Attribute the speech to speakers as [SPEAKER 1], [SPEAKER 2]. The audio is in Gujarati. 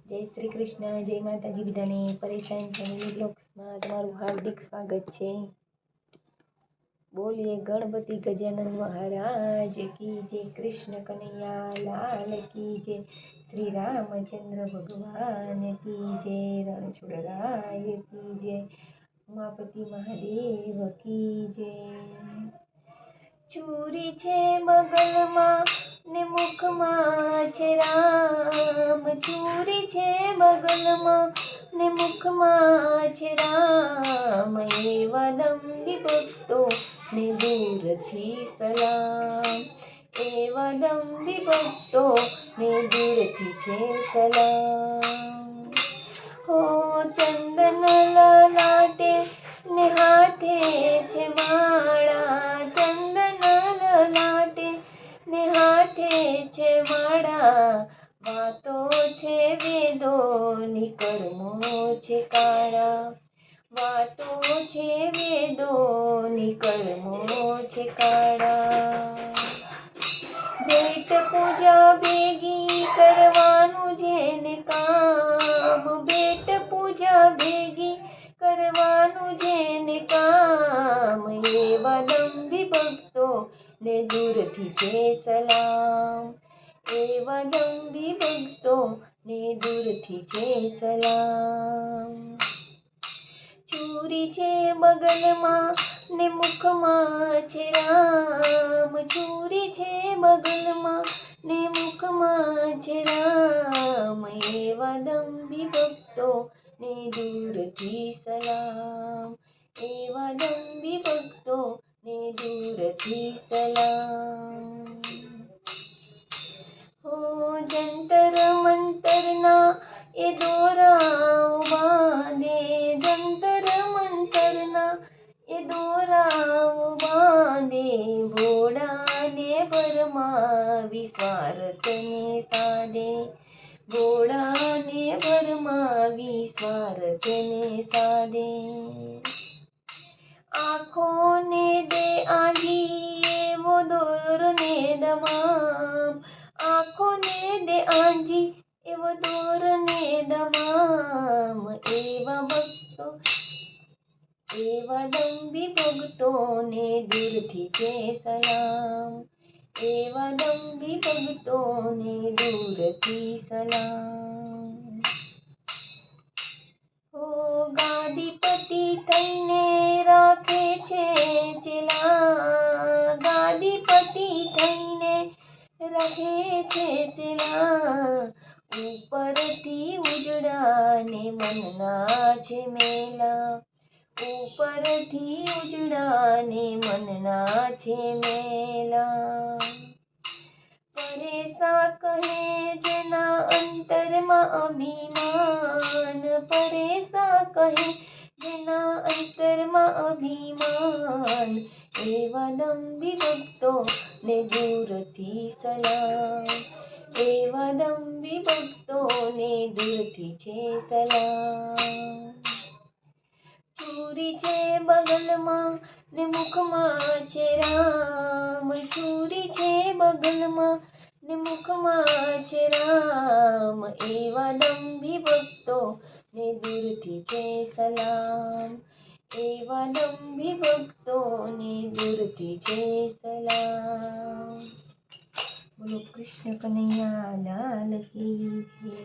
[SPEAKER 1] જય શ્રી કૃષ્ણ, જય માતાજી બધાને. પરેશાન ફેમિલી બ્લોગ્સમાં તમારું હાર્દિક સ્વાગત છે. બોલીએ ગણપતિ ગજાનન મહારાજ કી જય, કૃષ્ણ કનૈયા લાલ કી જય, શ્રી રામચંદ્ર ભગવાન કી જય, રણછોડરાય કી જય, ઉમાપતિ મહાદેવ કી જય. ચૂરી છે બગલમાં ને મુખમાં છે રામ, ચૂરી છે બગલમાં ને મુખમાં છે રામ, એવા દંભી ભક્તો ને દૂરથી સલામ, એવા દંભી ભક્તો ને દૂરથી છે સલામ. હો ચંદન લલાટે ને હાથે છે માળા, ચંદન લલાટે ને હાથે છે માળા, વાતો છે વેદોની કર્મો છે કાળા, વાતો છે વેદોની કર્મો છે કાળા. ભેટ પૂજા ભેગી કરવાનું જેને કામ, ભેટ પૂજા ભેગી કરવાનું જેને કામ, એવા દંભી ભક્તો ને દૂરથી છે સલામ, એવા દંભી ભક્તો ને દૂરથી છે સલામ. ચૂરી છે બગલમાં ને મુખમાં છે રામ, ચૂરી છે બગલમાં ને મુખમાં છે રામ, એવા દંભી ભક્તો ને દૂરથી સલામ, એવા દંભી ભક્તો ને દૂરથી સલામ. હો જંતર મંતરના એ દોરાઓ બાંધે, જંતર મંતરના એ દોરાઓ બાંધે, ભોળાને ભરમાવી સ્વાર્થને સાધે, ભોળાને ભરમાવી સ્વાર્થને સાધે. આંખોને દે આંજી એવો દોરને દમામ, આંખોને દે આંજી એવો દોરને દમામ, એવા ભક્તો એવા દંભી ભક્તોને દૂરથી છે સલામ, એવા દંભી ભક્તોને દૂરથી સલામ. ઓ ગાદીપતિ થઈને રાખે છે ચેલા, ગાદીપતિ થઈને રાખે છે ચેલા, ઉપરથી ઉજળાને મનના છે મેલા, ઉપરથી ઉજળાને મનના છે મેલા. પરેશા કહે જેના અંતરમાં અભિમાન, પરેશા કહે જેના અંતરમાં અભિમાન, એવા દંભી ભક્તો ને દૂરથી સલામ, એવા દંભી ભક્તો ને દૂરથી છે સલામ. ચૂરી છે બગલમાં ને મુખમાં છે રામ, ચૂરી છે બગલમાં ને મુખમાં છે રામ, એવા દંભી ભક્તો ને દૂરથી છે સલામ, એવા દંભી ભક્તો ને દૂરથી છે સલામ. બોલો કૃષ્ણ કનૈયા લાલ કી જય.